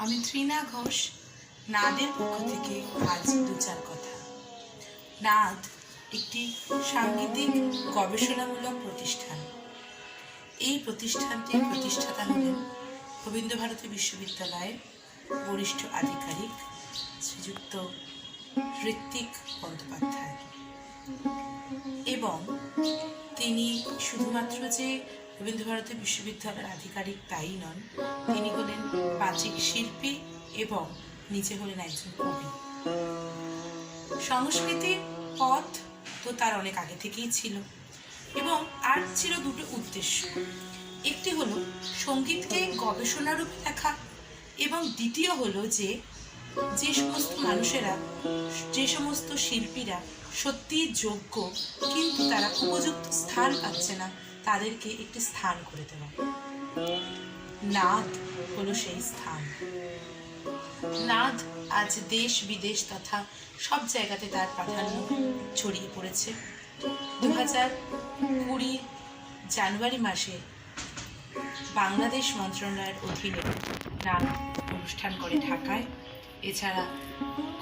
আমি তৃণা ঘোষ, নাদের পক্ষ থেকে আজ দু চার কথা। নাদ একটি সাংগীতিক গবেষণামূলক প্রতিষ্ঠান। এই প্রতিষ্ঠানটির প্রতিষ্ঠাতা হলেন রবীন্দ্রভারতী বিশ্ববিদ্যালয়ের বরিষ্ঠ আধিকারিক শ্রীযুক্ত ঋত্বিক বন্দ্যোপাধ্যায়। এবং তিনি শুধুমাত্র যে রবীন্দ্রভারতী বিশ্ববিদ্যালয়ের আধিকারিক তাই নন, তিনি হলেন বাচিক শিল্পী এবং নিজে হলেন একজন কবি। সংস্কৃতির পথ তো তার অনেক আগে থেকেই ছিল, এবং আর ছিল দুটো উদ্দেশ্য। একটি হলো সঙ্গীতকে গবেষণারূপে দেখা, এবং দ্বিতীয় হলো যে সমস্ত মানুষেরা, যে সমস্ত শিল্পীরা সত্যি যোগ্য কিন্তু তারা উপযুক্ত স্থান পাচ্ছে না, তাদেরকে একটি স্থান করে দেওয়া। নাদ হলো সেই স্থান। নাদ আজ দেশ বিদেশ তথা সব জায়গাতে তার প্রাধান্য ছড়িয়ে পড়েছে। 2020 জানুয়ারি মাসে বাংলাদেশ মন্ত্রণালয়ের অধীনে নাদ অনুষ্ঠান করে ঢাকায়। এছাড়া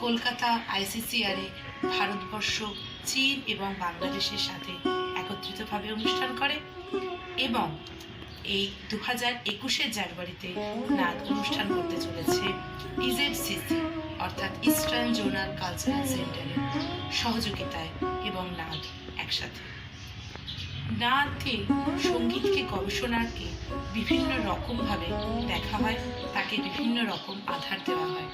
কলকাতা ICCR-এ ভারতবর্ষ, চীন এবং বাংলাদেশের সাথে একত্রিতভাবে অনুষ্ঠান করে, এবং এই 2021 জানুয়ারিতে নাদ অনুষ্ঠান করতে চলেছে EZCC অর্থাৎ ইস্টার্ন জোনাল কালচারাল সেন্টারের সহযোগিতায়, এবং নাদ একসাথে। নাদকে, সঙ্গীতকে, গবেষণাকে বিভিন্ন রকমভাবে দেখা হয়, তাকে বিভিন্ন রকম আধার দেওয়া হয়।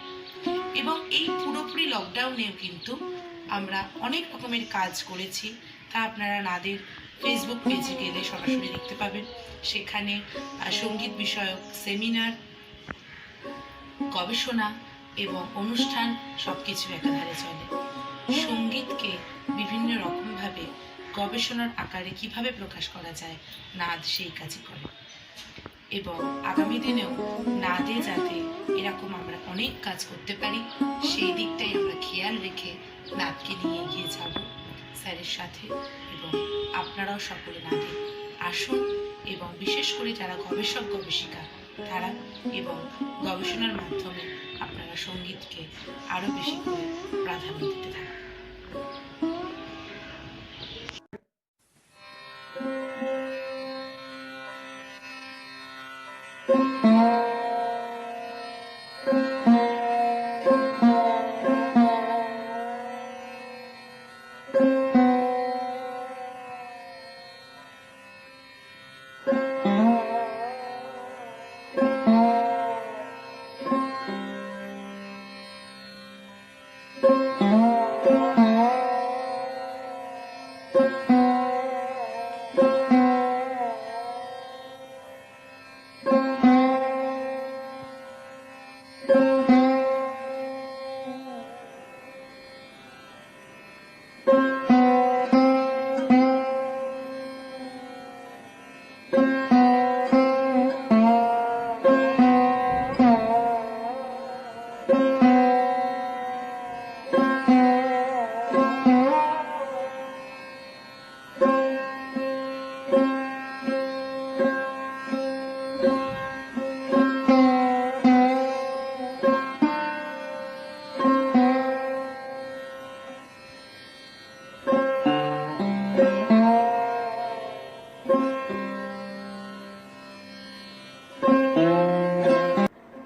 এবং এই পুরোপুরি লকডাউনেও কিন্তু আমরা অনেক রকমের কাজ করেছি, তা আপনারা নাদের ফেসবুক পেজে গেলে সরাসরি দেখতে পাবেন। সেখানে সঙ্গীত বিষয়ক সেমিনার, গবেষণা এবং অনুষ্ঠান সবকিছু একাধারে চলে। সঙ্গীতকে বিভিন্ন রকমভাবে গবেষণার আকারে কিভাবে প্রকাশ করা যায়, নাদ সেই কাজই করে। এবং আগামী দিনেও নাদে যাতে এরকম আমরা অনেক কাজ করতে পারি, সেই দিকটাই আমরা খেয়াল রেখে নাদকে নিয়ে এগিয়ে যাব স্যারের সাথে। এবং আপনারাও সকলে নাদে আসুন, এবং বিশেষ করে যারা গবেষক গবেষিকা তারা, এবং গবেষণার মাধ্যমে আপনারা সঙ্গীতকে আরও বেশি করে প্রাধান্য দিতে থাকুন।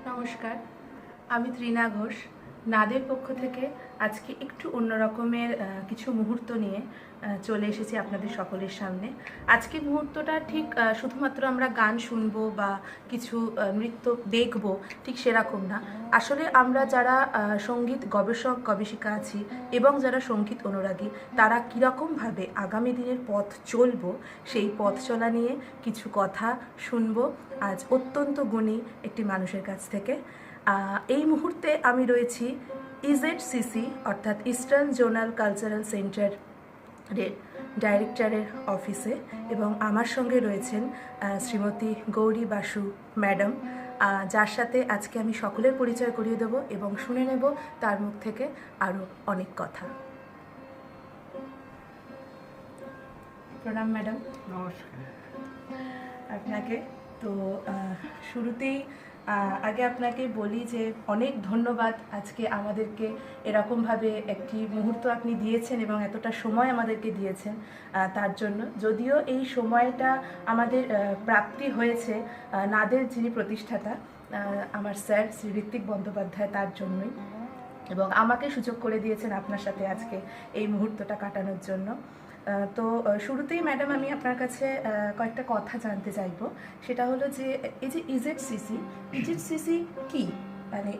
নমস্কার, আমি তৃণা ঘোষ। নাদের পক্ষ থেকে আজকে একটু অন্য রকমের কিছু মুহূর্ত নিয়ে চলে এসেছি আপনাদের সকলের সামনে। আজকে মুহূর্তটা ঠিক শুধুমাত্র আমরা গান শুনবো বা কিছু নৃত্য দেখব, ঠিক সেরকম না। আসলে আমরা যারা সঙ্গীত গবেষক গবেষিকা আছি এবং যারা সঙ্গীত অনুরাগী, তারা কীরকমভাবে আগামী দিনের পথ চলবো, সেই পথ চলা নিয়ে কিছু কথা শুনবো আজ অত্যন্ত গুণী একটি মানুষের কাছ থেকে। এই মুহূর্তে আমি রয়েছি EZCC অর্থাৎ ইস্টার্ন জোনাল কালচারাল সেন্টারের ডাইরেক্টরের অফিসে, এবং আমার সঙ্গে রয়েছেন শ্রীমতী গৌরী বাসু ম্যাডাম, যার সাথে আজকে আমি সকলের পরিচয় করিয়ে দেব এবং শুনে নেব তার মুখ থেকে আরও অনেক কথা। প্রণাম ম্যাডাম। নমস্কার। আপনাকে তো শুরুতেই আগে আপনাকে বলি যে অনেক ধন্যবাদ আজকে আমাদেরকে এরকমভাবে একটি মুহূর্ত আপনি দিয়েছেন এবং এতটা সময় আমাদেরকে দিয়েছেন তার জন্য। যদিও এই সময়টা আমাদের প্রাপ্তি হয়েছে নাদের যিনি প্রতিষ্ঠাতা আমার স্যার শ্রী ঋত্বিক বন্দ্যোপাধ্যায় তার জন্যই, এবং আমাকে সুযোগ করে দিয়েছেন আপনার সাথে আজকে এই মুহূর্তটা কাটানোর জন্য। তো শুরুতেই ম্যাডাম আমি আপনার কাছে কয়েকটা কথা জানতে চাইবো। সেটা হলো যে এই যে ইজেডসিসি কি, মানে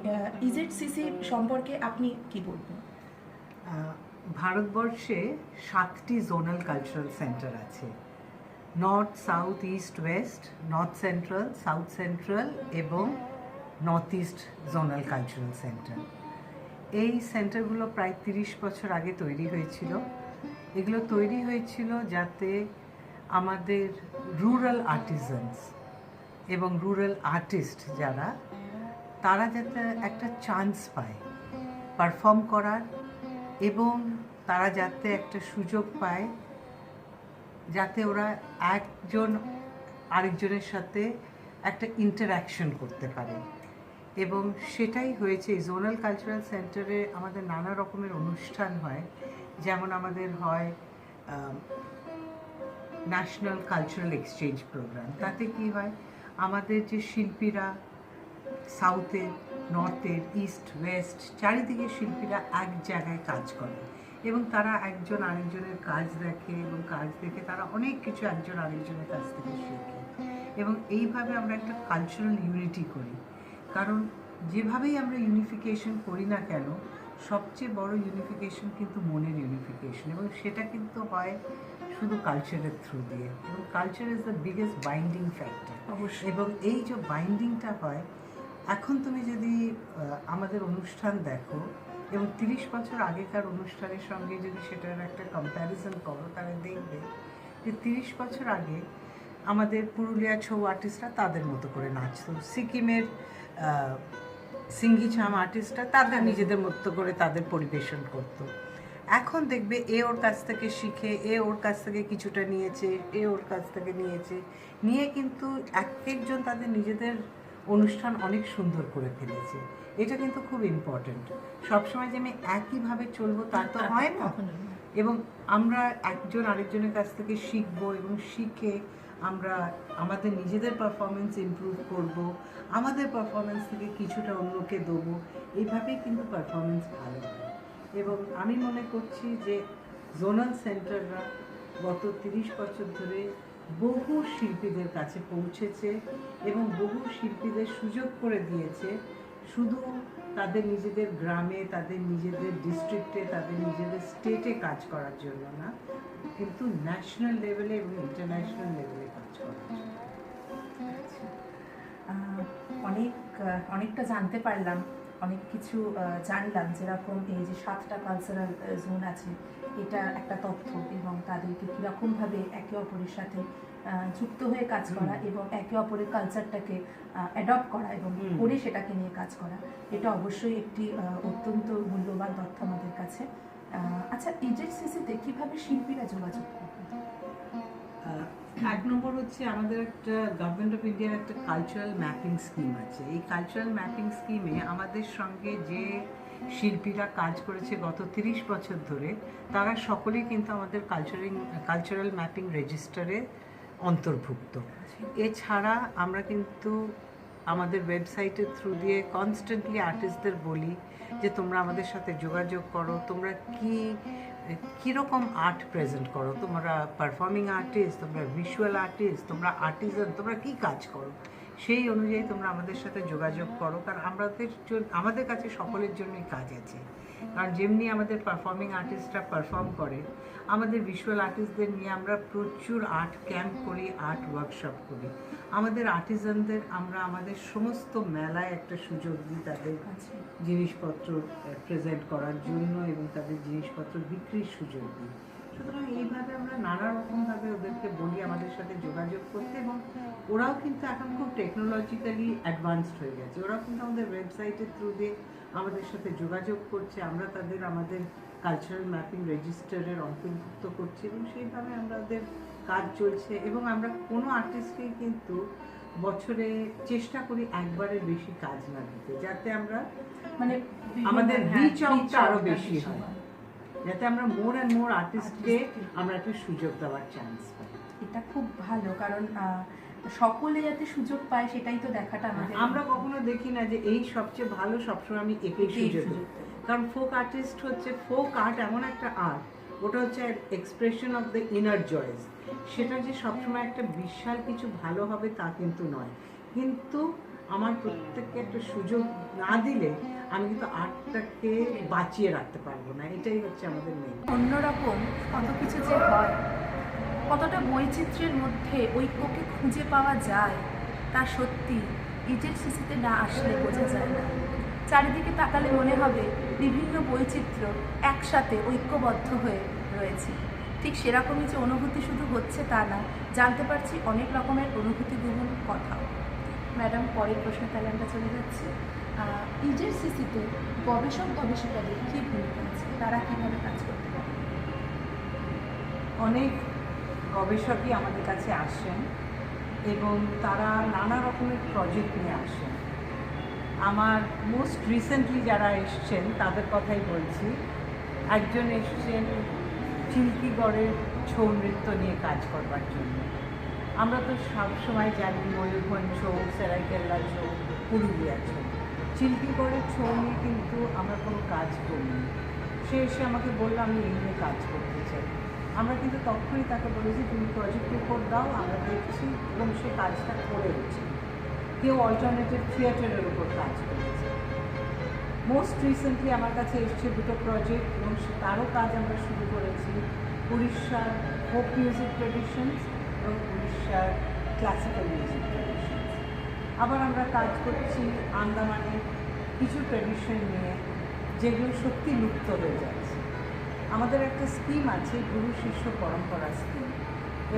ইজেডসিসি সম্পর্কে আপনি কি বলবেন? ভারতবর্ষে 7টি জোনাল কালচারাল সেন্টার আছে। North, south, east, west, north central, south central এবং north east zonal cultural centre. এই সেন্টারগুলো প্রায় 30 বছর আগে তৈরি হয়েছিল। এগুলো তৈরি হয়েছিল যাতে আমাদের রুরাল আর্টিজানস এবং রুরাল আর্টিস্ট যারা, তারা যাতে একটা চান্স পায় পারফর্ম করার, এবং তারা যাতে একটা সুযোগ পায় যাতে ওরা একজন আরেকজনের সাথে একটা ইন্টারঅ্যাকশন করতে পারে। এবং সেটাই হয়েছে। এই জোনাল কালচারাল সেন্টারে আমাদের নানা রকমের অনুষ্ঠান হয়, যেমন আমাদের হয় ন্যাশনাল কালচারাল এক্সচেঞ্জ প্রোগ্রাম। তাতে কি হয়, আমাদের যে শিল্পীরা সাউথের, নর্থের, ইস্ট, ওয়েস্ট চারিদিকে শিল্পীরা এক জায়গায় কাজ করে এবং তারা একজন আরেকজনের কাজ দেখে এবং কাজ দেখে তারা অনেক কিছু একজন আরেকজনের কাছ থেকে শেখে। এবং এইভাবে আমরা একটা কালচারাল ইউনিটি করি। কারণ যেভাবেই আমরা ইউনিফিকেশন করি না কেন, সবচেয়ে বড় ইউনিফিকেশন কিন্তু মনের ইউনিফিকেশন, এবং সেটা কিন্তু হয় শুধু কালচারের থ্রু দিয়ে। এবং culture is the biggest binding factor. অবশ্যই। এবং এই যে বাইন্ডিংটা হয়, এখন তুমি যদি আমাদের অনুষ্ঠান দেখো এবং 30 বছর আগেকার অনুষ্ঠানের সঙ্গে যদি সেটার একটা কম্প্যারিজন করো, তাহলে দেখবে যে 30 বছর আগে আমাদের পুরুলিয়া ছৌ আর্টিস্টরা তাদের মতো করে নাচতো, সিকিমের সিঙ্গি ছাম আর্টিস্টরা তাদের নিজেদের মতো করে তাদের পরিবেশন করতো। এখন দেখবে এ ওর কাছ থেকে শিখে, এ ওর কাছ থেকে কিছুটা নিয়েছে, এ ওর কাছ থেকে নিয়ে কিন্তু এক একজন তাদের নিজেদের অনুষ্ঠান অনেক সুন্দর করে ফেলেছে। এটা কিন্তু খুব ইম্পর্ট্যান্ট। সবসময় যে আমি একইভাবে চলবো তা তো হয় না, এবং আমরা একজন আরেকজনের কাছ থেকে শিখবো এবং শিখে আমরা আমাদের নিজেদের পারফরমেন্স ইমপ্রুভ করব, আমাদের পারফরমেন্স থেকে কিছুটা অন্যকে দেবো, এইভাবেই কিন্তু পারফরমেন্স ভালো হয়। এবং আমি মনে করছি যে জোনাল সেন্টাররা গত 30 বছর ধরে বহু শিল্পীদের কাছে পৌঁছেছে এবং বহু শিল্পীদের সুযোগ করে দিয়েছে, শুধু তাদের নিজেদের গ্রামে, তাদের নিজেদের ডিস্ট্রিক্টে, তাদের নিজেদের স্টেটে কাজ করার জন্য না, কিন্তু ন্যাশনাল লেভেলে এবং ইন্টারন্যাশনাল লেভেলে কাজ করার জন্য। অনেকটা জানতে পারলাম, অনেক কিছু জানলাম, যেরকম এই যে 7টা কালচারাল জোন আছে, এটা একটা তথ্য, এবং তাদেরকে কীরকমভাবে একে অপরের সাথে যুক্ত হয়ে কাজ করা এবং একে অপরের কালচারটাকে অ্যাডপ্ট করা এবং করে সেটাকে নিয়ে কাজ করা, এটা অবশ্যই একটি অত্যন্ত মূল্যবান তথ্য আমাদের কাছে। আচ্ছা, ইজেডসিসিতে কীভাবে শিল্পীরা যোগাযোগ করবে? এক নম্বর হচ্ছে আমাদের একটা গভর্নমেন্ট অফ ইন্ডিয়ার একটা কালচারাল ম্যাপিং স্কিম আছে। এই কালচারাল ম্যাপিং স্কিমে আমাদের সঙ্গে যে শিল্পীরা কাজ করেছে গত 30 বছর ধরে, তারা সকলেই কিন্তু আমাদের কালচারাল ম্যাপিং রেজিস্টারে অন্তর্ভুক্ত। এছাড়া আমরা কিন্তু আমাদের ওয়েবসাইটের থ্রু দিয়ে কনস্ট্যান্টলি আর্টিস্টদের বলি যে তোমরা আমাদের সাথে যোগাযোগ করো, তোমরা কীরকম আর্ট প্রেজেন্ট করো, তোমরা পারফর্মিং আর্টিস্ট, তোমরা ভিজুয়াল আর্টিস্ট, তোমরা আর্টিজান, তোমরা কী কাজ করো, সেই অনুযায়ী তোমরা আমাদের সাথে যোগাযোগ করো। কারণ আমাদের কাছে সকলের জন্যই কাজ আছে। কারণ যেমনি আমাদের পারফর্মিং আর্টিস্টরা পারফর্ম করে, আমাদের ভিজুয়াল আর্টিস্টদের নিয়ে আমরা প্রচুর আর্ট ক্যাম্প করি, আর্ট ওয়ার্কশপ করি। আমাদের আর্টিজানদের আমরা আমাদের সমস্ত মেলায় একটা সুযোগ দিই তাদের জিনিসপত্র প্রেজেন্ট করার জন্য এবং তাদের জিনিসপত্র বিক্রির সুযোগ দিই। সুতরাং এইভাবে আমরা নানা রকমভাবে ওদেরকে বলি আমাদের সাথে যোগাযোগ করতে, এবং ওরাও কিন্তু এখন খুব টেকনোলজিক্যালি অ্যাডভান্সড হয়ে গেছে। ওরাও কিন্তু আমাদের ওয়েবসাইটের থ্রু দিয়ে আমাদের সাথে যোগাযোগ করছে, আমরা তাদের আমাদের কালচারাল ম্যাপিং রেজিস্টারের অন্তর্ভুক্ত করছি এবং সেইভাবে আমাদের কাজ চলছে। এবং আমরা কোনো আর্টিস্টকেই কিন্তু বছরে চেষ্টা করি একবারের বেশি কাজ না দিতে, যাতে আমরা মানে আমাদের হ্যাঁ, রিচ আউটটা আরো reach বেশি outটা হয়, যাতে আমরা মোর অ্যান্ড মোর আর্টিস্টকে আমরা একটা সুযোগ দেওয়ার চান্স পাই। এটা খুব ভালো, কারণ সকলে যাতে সুযোগ পায় সেটাই তো দেখাটা আমাদের। আমরা কখনো দেখি না যে এই সবচেয়ে ভালো, সবসময় আমি একেই সুযোগ দিই। কারণ ফোক আর্টিস্ট হচ্ছে, ফোক আর্ট এমন একটা আর্ট, ওটা হচ্ছে expression of the inner joys. সেটা যে সবসময় একটা বিশাল কিছু ভালো হবে তা কিন্তু নয়, কিন্তু আমার প্রত্যেককে একটা সুযোগ না দিলে আমি কিন্তু আর্টটাকে বাঁচিয়ে রাখতে পারবো না, এটাই হচ্ছে আমাদের মেন। অন্যরকম কত কিছু যে হয়, কতটা বৈচিত্র্যের মধ্যে ঐক্যকে খুঁজে পাওয়া যায়, তা সত্যি ইটের সিসিতে না আসলে বোঝা যায় না। চারিদিকে তাকালে মনে হবে বিভিন্ন বৈচিত্র্য একসাথে ঐক্যবদ্ধ হয়ে রয়েছে। ঠিক সেরকমই যে অনুভূতি শুধু হচ্ছে তা না, জানতে পারছি অনেক রকমের অনুভূতিগুলোর কথাও। ম্যাডাম, পরের প্রশ্নে তাহলে আমরা চলে যাচ্ছি। ইটের সিসিতে গবেষক গবেষিকাদের কী ভূমিকা আছে, তারা কীভাবে কাজ করতে পারে? অনেক গবেষকই আমাদের কাছে আসেন এবং তারা নানা রকমের প্রজেক্ট নিয়ে আসেন। আমার মোস্ট রিসেন্টলি যারা এসছেন তাদের কথাই বলছি। একজন এসছেন চিল্কিগড়ের ছৌ নৃত্য নিয়ে কাজ করবার জন্য। আমরা তো সবসময় জানি ময়ূরভঞ্জ ছৌ, সেরাইকেল্লা ছৌ, পুরুলিয়া ছৌ। চিল্কিগড়ের ছৌ নিয়ে কিন্তু আমরা কোনো কাজ করিনি। সে এসে আমাকে বললো আমি এই নিয়ে কাজ করতে চাই। আমরা কিন্তু তখনই তাকে বলেছি তুমি প্রজেক্ট রিপোর্ট দাও, আমরা দেখছি, এবং সে কাজটা করেছি। কেউ অল্টারনেটিভ থিয়েটারের উপর কাজ করেছে। মোস্ট রিসেন্টলি আমার কাছে এসছে দুটো প্রজেক্ট, এবং তারও কাজ আমরা শুরু করেছি। উড়িষ্যার ফোক মিউজিক ট্রেডিশনস এবং উড়িষ্যার ক্লাসিক্যাল মিউজিক ট্রেডিশনস। আবার আমরা কাজ করছি আন্দামানের কিছু ট্রেডিশন নিয়ে, যেগুলো সত্যি লুপ্ত হয়ে যাচ্ছে। আমাদের একটা স্কিম আছে, গুরু শিষ্য পরম্পরা স্কিম,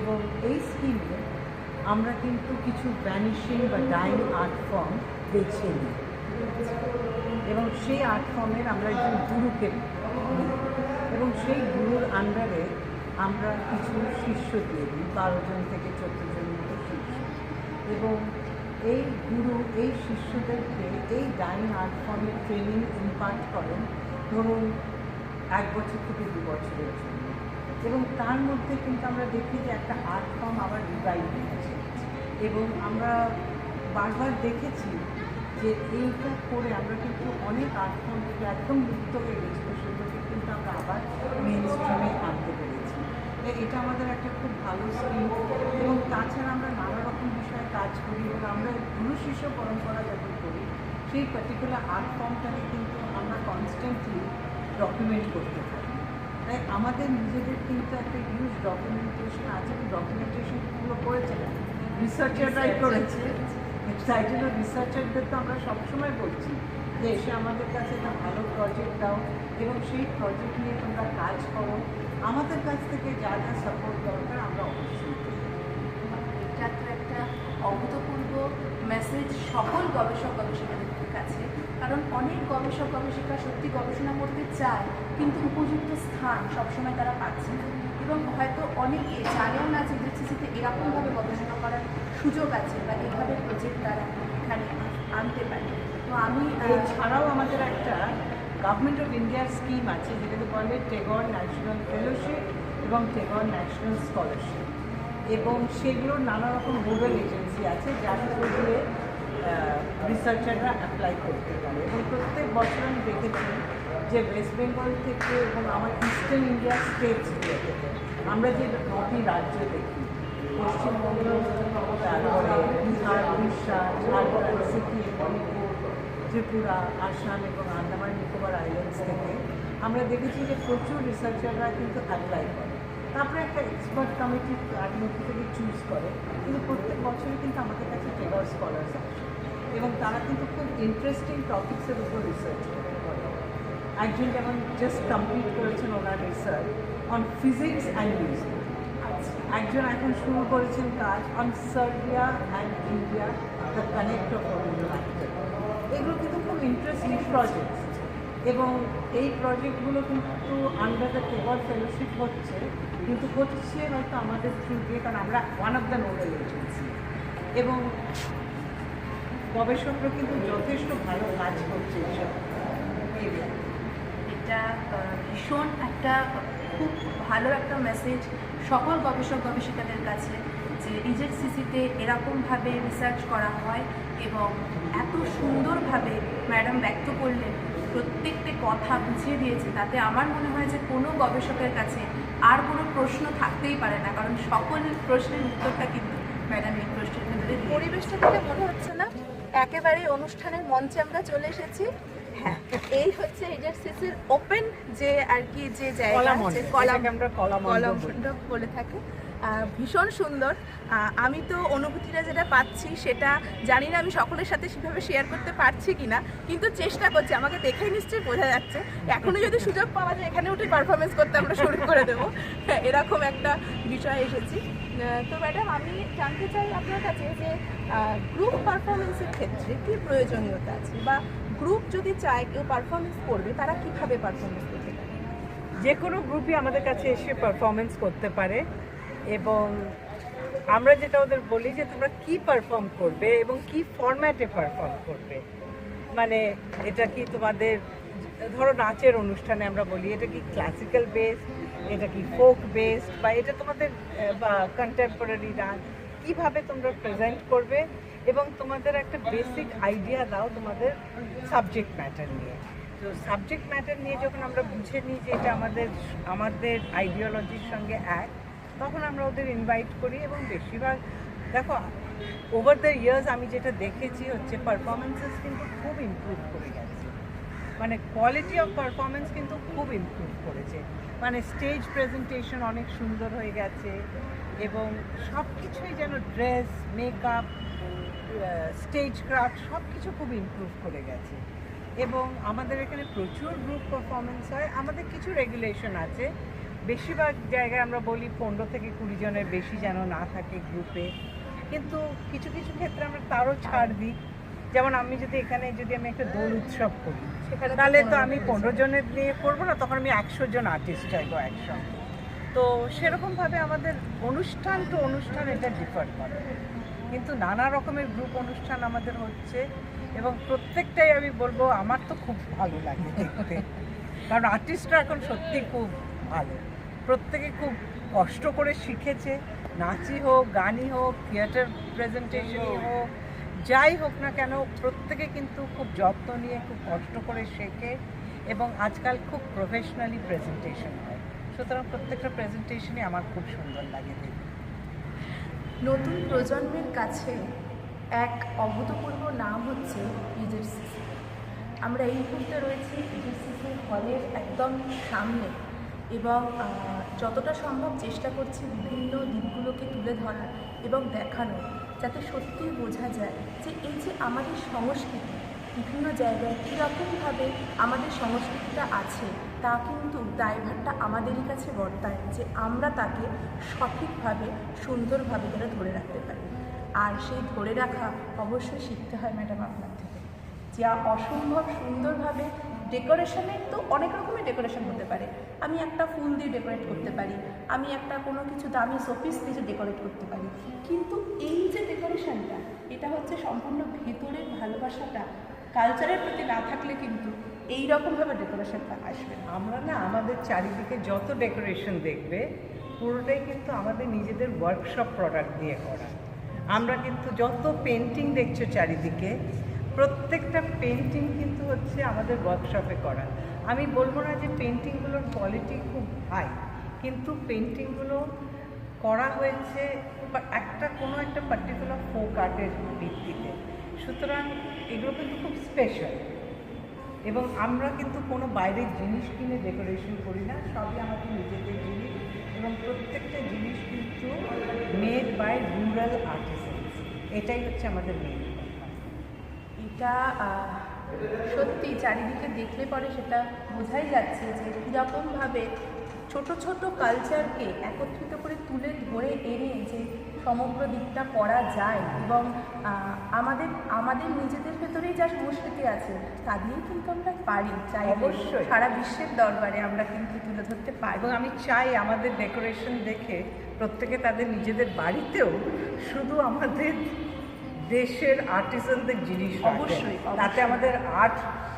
এবং এই স্কিমে আমরা কিন্তু কিছু ভ্যানিশিং বা ডাইং আর্ট ফর্ম বেছে নিই, এবং সেই আর্ট ফর্মের আমরা একজন গুরুকে নিই, এবং সেই গুরুর আন্ডারে আমরা কিছু শিষ্য দিয়ে দিই, 12 জন থেকে 14 জন মতো শিষ্য। এবং এই গুরু এই শিষ্যদেরকে এই ডাইং আর্ট ফর্মের ট্রেনিং ইম্পার্ট করেন ধরুন 1 বছর থেকে 2 বছরের জন্য। এবং তার মধ্যে কিন্তু আমরা দেখি যে একটা আর্ট ফর্ম আবার রিভাইভ হচ্ছে, এবং আমরা বারবার দেখেছি যে এইটা করে আমরা কিন্তু অনেক আর্ট ফর্ম থেকে একদম মুক্ত হয়ে গেছিলো, সেগুলোকে কিন্তু আমরা আবার মেন স্ট্রিমে আনতে পেরেছি। এটা আমাদের একটা খুব ভালো স্কিম। এবং তাছাড়া আমরা নানা রকম বিষয়ে কাজ করি, এবং আমরা গুরু শিষ্য পরম্পরা যখন করি সেই পার্টিকুলার আর্ট ফর্মটাকে কিন্তু আমরা কনস্ট্যান্টলি ডকুমেন্ট করতে থাকি। তাই আমাদের নিজেদের কিন্তু একটা হিউজ ডকুমেন্টেশন আছে। ডকুমেন্টেশনগুলো করেছে রিসার্চাররাই করেছে। তাই জন্য রিসার্চারদের তো আমরা সবসময় বলছি যে এসে আমাদের কাছে একটা ভালো প্রজেক্ট দাও, এবং সেই প্রজেক্ট নিয়ে তোমরা কাজ করো। আমাদের কাছ থেকে যা যা সাপোর্ট দরকার আমরা অবশ্যই দেব। এটা তো একটা অভূতপূর্ব মেসেজ সকল গবেষক গবেষিকাদের কাছে, কারণ অনেক গবেষক গবেষিকা সত্যি গবেষণা করতে চায়, কিন্তু উপযুক্ত স্থান সবসময় তারা পাচ্ছে না, এবং হয়তো অনেকে জানেও না যে ইউনিভার্সিটিতে এরকমভাবে গবেষণা করার সুযোগ আছে বা এইভাবে প্রজেক্ট তারা এখানে আনতে পারে। তো আমি এছাড়াও আমাদের একটা গভর্নমেন্ট অফ ইন্ডিয়ার স্কিম আছে, যেটাকে বলে টেগর ন্যাশনাল ফেলোশিপ এবং টেগর ন্যাশনাল স্কলারশিপ, এবং সেগুলোর নানা রকম নোডাল এজেন্সি আছে যার থ্রু দিয়ে রিসার্চাররা অ্যাপ্লাই করতে পারে। এবং প্রত্যেক বছর আমি দেখেছি যে ওয়েস্ট বেঙ্গল থেকে এবং আমার ইস্টার্ন ইন্ডিয়া স্টেটসগুলো থেকে আমরা যে 9টি রাজ্য দেখি, পশ্চিমবঙ্গ, তারপরে বিহার, উড়িষ্যা, ঝাড়খণ্ড, সিকিম, মণিপুর, ত্রিপুরা, আসাম এবং আন্দামান নিকোবর আইল্যান্ডস থেকে আমরা দেখেছি যে প্রচুর রিসার্চাররা কিন্তু অ্যাপ্লাই করে। তারপরে একটা এক্সপার্ট কমিটি তার মধ্যে থেকে চুজ করে, কিন্তু প্রত্যেক বছরই কিন্তু আমাদের কাছে টেগর স্কলার্স আসে, এবং তারা কিন্তু খুব ইন্টারেস্টিং টপিক্সের উপর রিসার্চ করে। একজন যেমন জাস্ট কমপ্লিট করেছেন ওনার research on physics and music. একজন এখন শুরু করেছেন কাজ on Serbia and India, the connect of united. এগুলো কিন্তু খুব ইন্টারেস্টিং প্রজেক্টস, এবং এই প্রজেক্টগুলো কিন্তু আন্ডার দ্য টেগর ফেলোশিপ হচ্ছে, কিন্তু হচ্ছে হয়তো আমাদের থ্রু দিয়ে, কারণ আমরা one of the nodal agency. এবং গবেষকরা কিন্তু যথেষ্ট ভালো কাজ করছে এইসব এরিয়া। এটা ভীষণ একটা খুব ভালো একটা মেসেজ সকল গবেষক গবেষিকাদের কাছে, যে ইজেডসিসিতে এরকমভাবে রিসার্চ করা হয় এবং এত সুন্দরভাবে ম্যাডাম ব্যক্ত করলেন, প্রত্যেকটি কথা বুঝিয়ে দিয়েছে। তাতে আমার মনে হয় যে কোনো গবেষকের কাছে আর কোনো প্রশ্ন থাকতেই পারে না, কারণ সকল প্রশ্নের উত্তরটা কিন্তু ম্যাডাম এই প্রশ্নের ভিতরে। পরিবেশটা থেকে মনে হচ্ছে না একেবারে অনুষ্ঠানের মঞ্চে আমরা চলে এসেছি। হ্যাঁ, এই হচ্ছে ইজেডসিসির ওপেন যে আর কি যে জায়গা আছে, কলা মণ্ডপ বলে থাকে। ভীষণ সুন্দর। আমি তো অনুভূতিটা যেটা পাচ্ছি সেটা জানি না আমি সকলের সাথে সেভাবে শেয়ার করতে পারছি কিনা, কিন্তু চেষ্টা করছি। আমাকে দেখেই নিশ্চয়ই বোঝা যাচ্ছে এখনো যদি সুযোগ পাওয়া যায় এখানে উঠে পারফরমেন্স করতে আমরা শুরু করে দেবো, এরকম একটা বিষয় এসেছি। তো ম্যাডাম, আমি জানতে চাই আপনার কাছে যে গ্রুপ পারফরমেন্সের ক্ষেত্রে কী প্রয়োজনীয়তা আছে, বা গ্রুপ যদি চায় কেউ পারফরমেন্স করবে তারা কিভাবে পারফরমেন্স করতে পারে? যে কোনো গ্রুপই আমাদের কাছে এসে পারফরমেন্স করতে পারে, এবং আমরা যেটা ওদের বলি যে তোমরা কি পারফর্ম করবে এবং কি ফরম্যাটে পারফর্ম করবে। মানে এটা কি তোমাদের, ধরো নাচের অনুষ্ঠানে আমরা বলি এটা কি ক্লাসিক্যাল বেসড, এটা কি ফোক বেসড, বা এটা তোমাদের বা কন্টেম্পোরারি ডান্স, কীভাবে তোমরা প্রেজেন্ট করবে, এবং তোমাদের একটা বেসিক আইডিয়া দাও তোমাদের সাবজেক্ট ম্যাটার নিয়ে। তো সাবজেক্ট ম্যাটার নিয়ে যখন আমরা বুঝে নিই যে এটা আমাদের আইডিওলজির সঙ্গে এক, তখন আমরা ওদের ইনভাইট করি। এবং বেশিরভাগ দেখো ওভার দ্য ইয়ার্স আমি যেটা দেখেছি হচ্ছে পারফরমেন্সেস কিন্তু খুব ইমপ্রুভ করে গেছে, মানে কোয়ালিটি অফ পারফরমেন্স কিন্তু খুব ইমপ্রুভ করেছে। মানে স্টেজ প্রেজেন্টেশন অনেক সুন্দর হয়ে গেছে, এবং সব কিছুই যেন ড্রেস, মেকআপ, স্টেজ ক্রাফট সব কিছু খুব ইমপ্রুভ করে গেছে। এবং আমাদের এখানে প্রচুর গ্রুপ পারফরমেন্স হয়। আমাদের কিছু রেগুলেশন আছে, বেশিরভাগ জায়গায় আমরা বলি 15 থেকে 20 জনের বেশি যেন না থাকে গ্রুপে, কিন্তু কিছু কিছু ক্ষেত্রে আমরা তারও ছাড় দিই। যেমন আমি যদি এখানে আমি একটা দোল উৎসব করি, তাহলে তো আমি 15 জনের নিয়ে করবো না, তখন আমি 100 জন আর্টিস্ট চাইবো একসঙ্গে। তো সেরকমভাবে আমাদের অনুষ্ঠান টু অনুষ্ঠান এটা ডিফার করে, কিন্তু নানা রকমের গ্রুপ অনুষ্ঠান আমাদের হচ্ছে, এবং প্রত্যেকটাই আমি বলবো আমার তো খুব ভালো লাগে দেখতে, কারণ আর্টিস্টরা এখন সত্যি খুব ভালো, প্রত্যেকে খুব কষ্ট করে শিখেছে। নাচই হোক, গানই হোক, থিয়েটার প্রেজেন্টেশনই হোক, যাই হোক না কেন, প্রত্যেকে কিন্তু খুব যত্ন নিয়ে খুব কষ্ট করে শেখে, এবং আজকাল খুব প্রফেশনালি প্রেজেন্টেশন হয়। সুতরাং প্রত্যেকটা প্রেজেন্টেশনই আমার খুব সুন্দর লাগে দেখতে। নতুন প্রজন্মের কাছে এক অভূতপূর্ব নাম হচ্ছে ইজেডসিসি। আমরা এই মুহূর্তে রয়েছি ইজেডসিসি হলের একদম সামনে, এবং যতটা সম্ভব চেষ্টা করছি বিভিন্ন দিকগুলোকে তুলে ধরার এবং দেখানো, যাতে সত্যিই বোঝা যায় যে এই যে আমাদের সংস্কৃতি বিভিন্ন জায়গায় কীরকমভাবে আমাদের সংস্কৃতিটা আছে, তা কিন্তু দায়ভারটা আমাদেরই কাছে বর্তায় যে আমরা তাকে সঠিকভাবে সুন্দরভাবে যেন ধরে রাখতে পারি। আর সেই ধরে রাখা অবশ্যই শিখতে হয় ম্যাডাম আপনার থেকে, যা অসম্ভব সুন্দরভাবে ডেকোরেশনের তো অনেক রকমের ডেকোরেশন হতে পারে। আমি একটা ফুল দিয়ে ডেকোরেট করতে পারি, আমি একটা কোনো কিছু দামি শোপিস দিয়ে ডেকোরেট করতে পারি, কিন্তু এই যে ডেকোরেশনটা, এটা হচ্ছে সম্পূর্ণ ভেতরের ভালোবাসাটা কালচারের প্রতি না থাকলে কিন্তু এই রকমভাবে ডেকোরেশনটা আসবে না। আমরা না আমাদের চারিদিকে যত ডেকোরেশন দেখবে পুরোটাই কিন্তু আমাদের নিজেদের ওয়ার্কশপ প্রোডাক্ট দিয়ে করা। আমরা কিন্তু যত পেন্টিং দেখছো চারিদিকে, প্রত্যেকটা পেন্টিং কিন্তু হচ্ছে আমাদের ওয়ার্কশপে করা। আমি বলবো না যে পেন্টিংগুলোর কোয়ালিটি খুব হাই, কিন্তু পেন্টিংগুলো করা হয়েছে কোনো একটা পার্টিকুলার ফোক আর্টের ভিত্তিতে। সুতরাং এগুলো কিন্তু খুব স্পেশাল, এবং আমরা কিন্তু কোনো বাইরের জিনিস কিনে ডেকোরেশন করি না, সবই আমাদের নিজেদের জিনিস, এবং প্রত্যেকটা জিনিস কিন্তু মেড বাই রুরাল আর্টিসানস। এটাই হচ্ছে আমাদের মেন। এটা সত্যি চারিদিকে দেখলে পরে সেটা বোঝাই যাচ্ছে যে কীরকমভাবে ছোট ছোট কালচারকে একত্রিত করে তুলে ধরে এনে যে সমগ্র দিকটা করা যায়, এবং আমাদের নিজেদের ভেতরেই যা সংস্কৃতি আছে তা দিয়েই কিন্তু আমরা পারি, চাই অবশ্যই সারা বিশ্বের দরবারে আমরা কিন্তু তুলে ধরতে পারি। এবং আমি চাই আমাদের ডেকোরেশন দেখে প্রত্যেকে তাদের নিজেদের বাড়িতেও শুধু আমাদের দেশের আর্টিজানদের জিনিস রাখেন। অবশ্যই, তাতে অবশ্যই। আমাদের আর্ট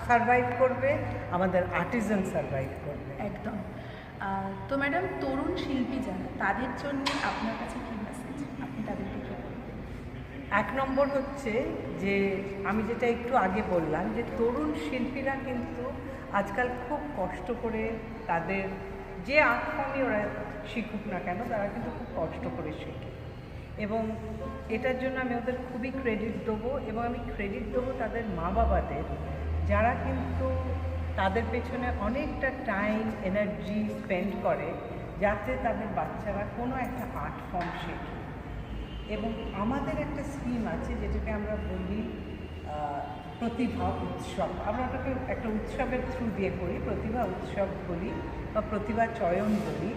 সার্ভাইভ করবে, আমাদের আর্টিজান সার্ভাইভ করবে। একদম। তো ম্যাডাম, তরুণ শিল্পী যারা, তাদের জন্য আপনার কাছে কী মেসেজ, আপনি তাদেরকে কী বলবেন? এক নম্বর হচ্ছে যে আমি যেটা একটু আগে বললাম, যে তরুণ শিল্পীরা কিন্তু আজকাল খুব কষ্ট করে তাদের যে আর্ট ফর্মই ওরা শিখুক না কেন, তারা কিন্তু খুব কষ্ট করে শেখে, এবং এটার জন্য আমি ওদের খুবই ক্রেডিট দেবো। এবং আমি ক্রেডিট দেবো তাদের মা বাবাদের, যারা কিন্তু তাদের পেছনে অনেকটা টাইম এনার্জি স্পেন্ড করে যাতে তাদের বাচ্চারা কোনো একটা আর্ট ফর্ম শেখে। এবং আমাদের একটা স্কিম আছে যেটাকে আমরা বলি প্রতিভা উৎসব। আমরা ওটাকে একটা উৎসবের থ্রু দিয়ে করি, প্রতিভা উৎসব বলি বা প্রতিভা চয়ন বলি।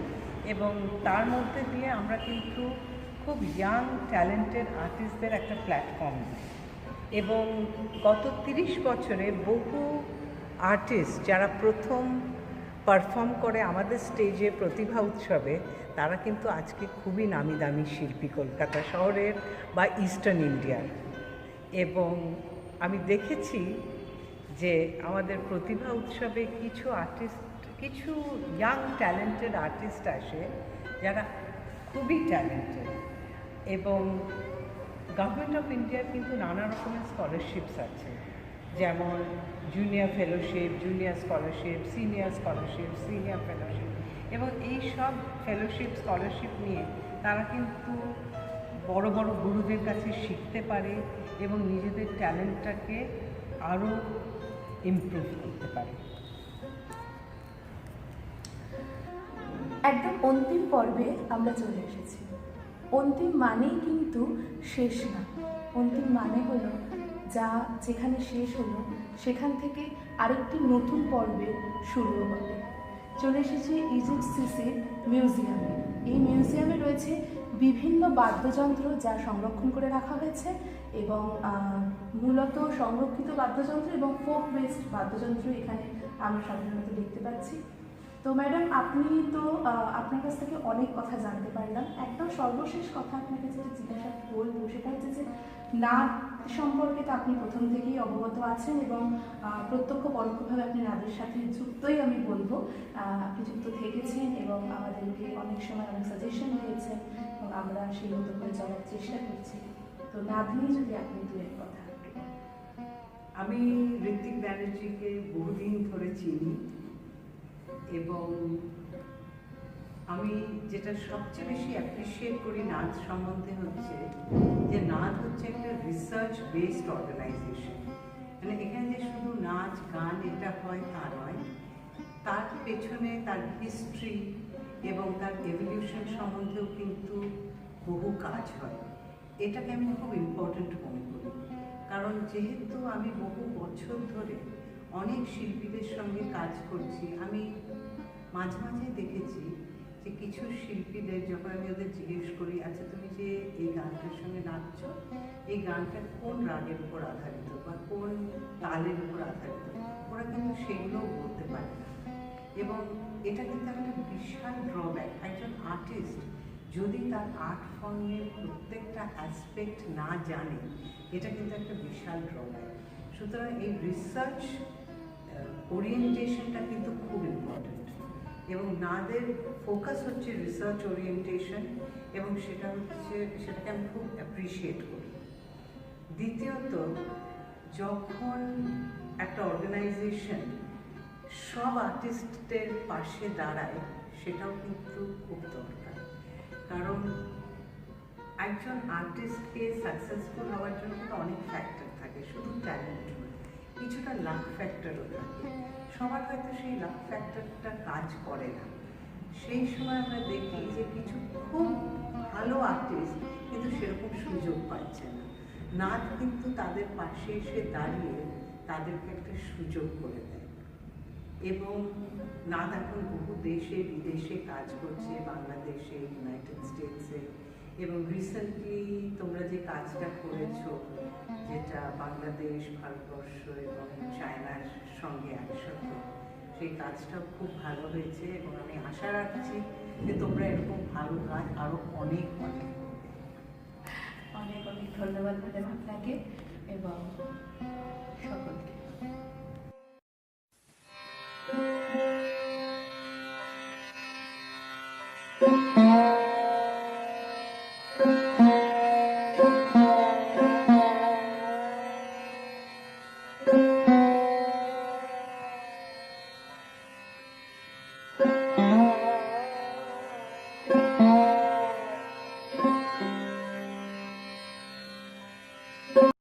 এবং তার মধ্যে দিয়ে আমরা কিন্তু খুব ইয়াং ট্যালেন্টেড আর্টিস্টদের একটা প্ল্যাটফর্ম দিই। এবং গত 30 বছরে বহু আর্টিস্ট যারা প্রথম পারফর্ম করে আমাদের স্টেজে প্রতিভা উৎসবে, তারা কিন্তু আজকে খুবই নামি দামি শিল্পী কলকাতা শহরের বা ইস্টার্ন ইন্ডিয়ার। এবং আমি দেখেছি যে আমাদের প্রতিভা উৎসবে কিছু ইয়াং ট্যালেন্টেড আর্টিস্ট আসে যারা খুবই ট্যালেন্টেড। এবং গভর্নমেন্ট অফ ইন্ডিয়ার কিন্তু নানা রকমের স্কলারশিপস আছে, যেমন junior fellowship, junior scholarship, senior scholarship, senior fellowship. এবং এই সব ফেলোশিপ স্কলারশিপ নিয়ে তারা কিন্তু বড় বড় গুরুদের কাছে শিখতে পারে এবং নিজেদের ট্যালেন্টটাকে আরও ইমপ্রুভ করতে পারে। একদম অন্তিম পর্বে আমরা চলে এসেছি। অন্তিম মানেই কিন্তু শেষ না। অন্তিম মানে হলো যা যেখানে শেষ হলো সেখান থেকে আরেকটি নতুন পর্বে শুরু হবে। চলে এসেছি ইজিপ্ট সিসির মিউজিয়ামে। এই মিউজিয়ামে রয়েছে বিভিন্ন বাদ্যযন্ত্র যা সংরক্ষণ করে রাখা হয়েছে, এবং মূলত সংরক্ষিত বাদ্যযন্ত্র এবং ফোক বেসড বাদ্যযন্ত্র এখানে আমরা সাধারণত দেখতে পাচ্ছি। তো ম্যাডাম, আপনি তো আপনার কাছ থেকে অনেক কথা জানতে পারলাম। একদম সর্বশেষ কথা আপনাকে যেটা জিজ্ঞাসা বলবো সেটা হচ্ছে যে নাদ সম্পর্কে তো আপনি প্রথম থেকেই অবগত আছেন, এবং প্রত্যক্ষ পরোক্ষভাবে আপনি নাদের সাথে যুক্তই আমি বলবো। আপনি যুক্ত থেকেছেন এবং আমাদেরকে অনেক সময় অনেক সাজেশন দিয়েছেন, এবং আমরা সেই মতো করে চলার চেষ্টা করছি। তো নাদ নিয়ে যদি আপনি দু এক কথা। আমি ঋত্বিক ব্যানার্জিকে বহুদিন ধরে চিনি, এবং আমি যেটা সবচেয়ে বেশি অ্যাপ্রিসিয়েট করি নাচ সম্বন্ধে হচ্ছে যে নাচ হচ্ছে একটা রিসার্চ বেসড অর্গানাইজেশন। মানে এখানে যে শুধু নাচ গান এটা হয় তা নয়, তার পেছনে তার হিস্ট্রি এবং তার এভলিউশন সম্বন্ধেও কিন্তু বহু কাজ হয়। এটাকে আমি খুব ইম্পর্ট্যান্ট মনে করি, কারণ যেহেতু আমি বহু বছর ধরে অনেক শিল্পীদের সঙ্গে কাজ করছি, আমি মাঝে মাঝে দেখেছি যে কিছু শিল্পীদের যখন আমি ওদের জিজ্ঞেস করি, আচ্ছা তুমি যে এই গানটার সঙ্গে নাচছো, এই গানটা কোন রাগের উপর আধারিত বা কোন তালের উপর আধারিত, ওরা কিন্তু সেগুলোও বলতে পারে না। এবং এটা কিন্তু একটা বিশাল ড্রব্যাক। একজন আর্টিস্ট যদি তার আর্ট ফর্মের প্রত্যেকটা অ্যাসপেক্ট না জানে, এটা কিন্তু একটা বিশাল ড্রব্যাক। সুতরাং এই রিসার্চ ওরিয়েন্টেশনটা কিন্তু খুব ইম্পর্ট্যান্ট, এবং নাদের ফোকাস হচ্ছে রিসার্চ ওরিয়েন্টেশন, এবং সেটাকে আমি খুব অ্যাপ্রিসিয়েট করি। দ্বিতীয়ত, যখন একটা অর্গানাইজেশন সব আর্টিস্টদের পাশে দাঁড়ায়, সেটাও কিন্তু খুব দরকার। কারণ একজন আর্টিস্টকে সাকসেসফুল হওয়ার জন্য তো অনেক ফ্যাক্টর থাকে, শুধু ট্যালেন্ট নয়, কিছুটা লাক ফ্যাক্টরও থাকে। সবার হয়তো সেই লাক ফ্যাক্টরটা কাজ করে না। সেই সময় আমরা দেখি যে কিছু খুব ভালো আর্টিস্ট কিন্তু সেরকম সুযোগ পাচ্ছে না। নাচ কিন্তু তাদের পাশে এসে দাঁড়িয়ে তাদেরকে একটা সুযোগ করে দেয়। এবং নাচ এখন বহু দেশে বিদেশে কাজ করছে, বাংলাদেশে, ইউনাইটেড স্টেটসে, এবং রিসেন্টলি তোমরা যে কাজটা করেছো, যেটা বাংলাদেশ, ভারতবর্ষ এবং চায়নার সঙ্গে একসাথে, সেই কাজটাও খুব ভালো হয়েছে। এবং আমি আশা রাখছি যে তোমরা এরকম ভালো কাজ আরও অনেক অনেক করবে। অনেক অনেক ধন্যবাদ ম্যাডাম আপনাকে এবং সকলকে।